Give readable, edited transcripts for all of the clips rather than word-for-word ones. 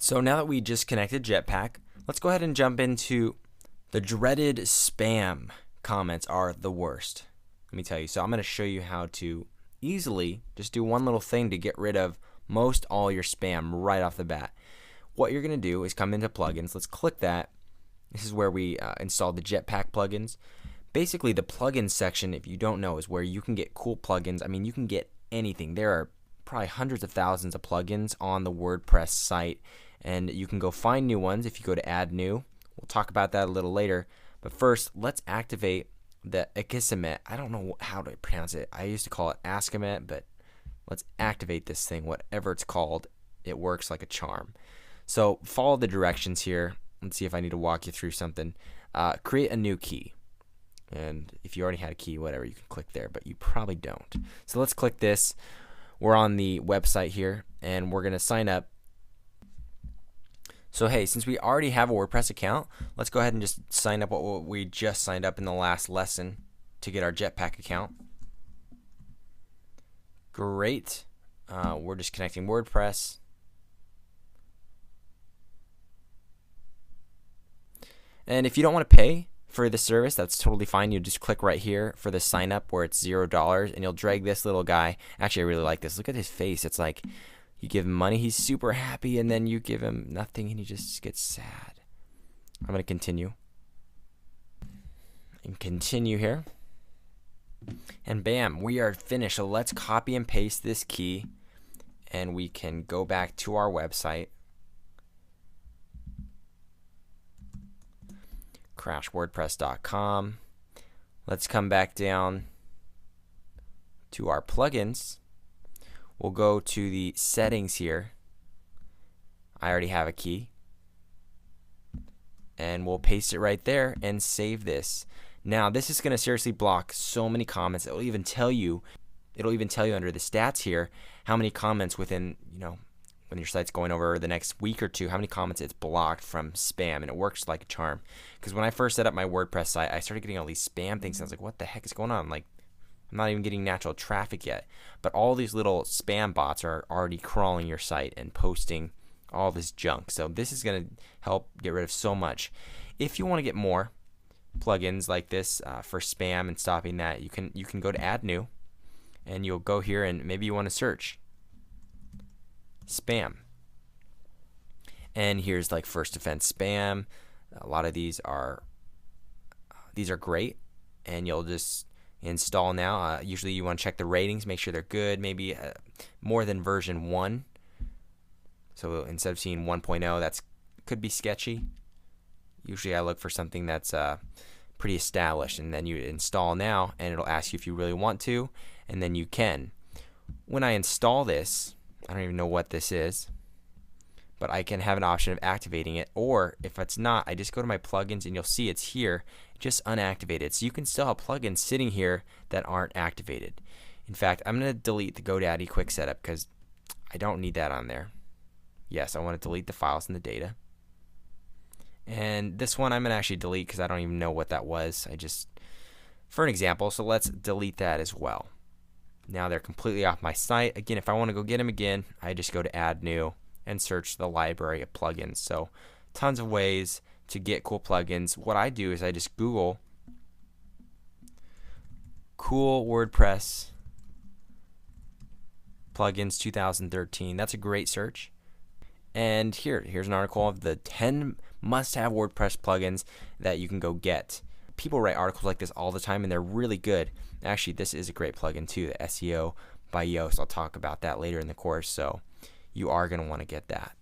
So now that we just connected Jetpack, let's go ahead and jump into the dreaded spam comments are the worst. Let me tell you. So I'm going to show you how to easily just do one little thing to get rid of most all your spam right off the bat. What you're going to do is come into plugins. Let's click that. This is where we install the Jetpack plugins. Basically, the plugins section, if you don't know, is where you can get cool plugins. I mean, you can get anything. There are probably hundreds of thousands of plugins on the WordPress site, and you can go find new ones if you go to add new. We'll talk about that a little later. But first, let's activate the Akismet. I don't know how to pronounce it. I used to call it Askamet, but let's activate this thing, whatever it's called. It works like a charm. So follow the directions here. Let's see if I need to walk you through something. Create a new key. And if you already had a key, whatever, you can click there, but you probably don't. So let's click this. We're on the website here, and we're going to sign up. So hey, since we already have a WordPress account, let's go ahead and just sign up what we just signed up in the last lesson to get our Jetpack account. Great. We're just connecting WordPress. And if you don't want to pay for the service, that's totally fine. You just click right here for the sign up where it's $0, and you'll drag this little guy. Actually, I really like this. Look at his face. It's like you give him money, he's super happy, and then you give him nothing and he just gets sad. I'm going to continue. And continue here. And bam, we are finished. So let's copy and paste this key, and we can go back to our website. crashwordpress.com. Let's come back down to our plugins. We'll go to the settings here. I already have a key. And we'll paste it right there and save this. Now this is going to seriously block so many comments. It'll even tell you under the stats here how many comments within, when your site's going over the next week or two, how many comments it's blocked from spam, and it works like a charm. Because when I first set up my WordPress site, I started getting all these spam things, and I was like, what the heck is going on? Like, I'm not even getting natural traffic yet. But all these little spam bots are already crawling your site and posting all this junk. So this is going to help get rid of so much. If you want to get more plugins like this for spam and stopping that, you can go to add new, and you'll go here, and maybe you want to search spam. And here's like first offense spam. A lot of these are great, and you'll just install now. Usually you want to check the ratings, make sure they're good, maybe more than version 1. So instead of seeing 1.0, that's could be sketchy. Usually I look for something that's pretty established, and then you install now, and it'll ask you if you really want to, and then you can. When I install this, I don't even know what this is, but I can have an option of activating it, or if it's not, I just go to my plugins, and you'll see it's here, just unactivated. So you can still have plugins sitting here that aren't activated. In fact, I'm going to delete the GoDaddy Quick Setup because I don't need that on there. Yes, I want to delete the files and the data. And this one I'm going to actually delete because I don't even know what that was. For an example, so let's delete that as well. Now they're completely off my site. Again, if I want to go get them again, I just go to add new and search the library of plugins. So tons of ways to get cool plugins. What I do is I just Google cool WordPress plugins 2013. That's a great search. And here's an article of the 10 must-have WordPress plugins that you can go get. People write articles like this all the time, and they're really good. Actually, this is a great plugin too, the SEO by Yoast. I'll talk about that later in the course, so you are going to want to get that.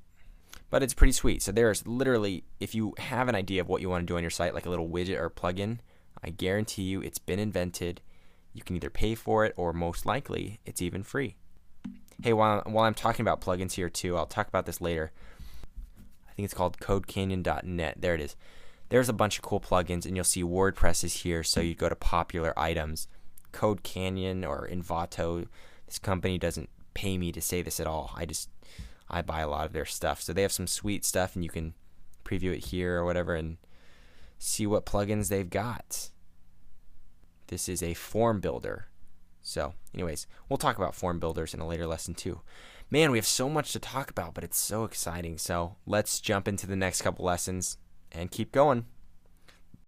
But it's pretty sweet. So there's literally, if you have an idea of what you want to do on your site, like a little widget or plugin, I guarantee you it's been invented. You can either pay for it, or most likely it's even free. Hey, while I'm talking about plugins here too, I'll talk about this later. I think it's called CodeCanyon.net. There it is. There's a bunch of cool plugins, and you'll see WordPress is here, so you go to popular items. Code Canyon or Envato, this company doesn't pay me to say this at all. I buy a lot of their stuff. So they have some sweet stuff, and you can preview it here or whatever and see what plugins they've got. This is a form builder. So anyways, we'll talk about form builders in a later lesson too. Man, we have so much to talk about, but it's so exciting. So let's jump into the next couple lessons and keep going.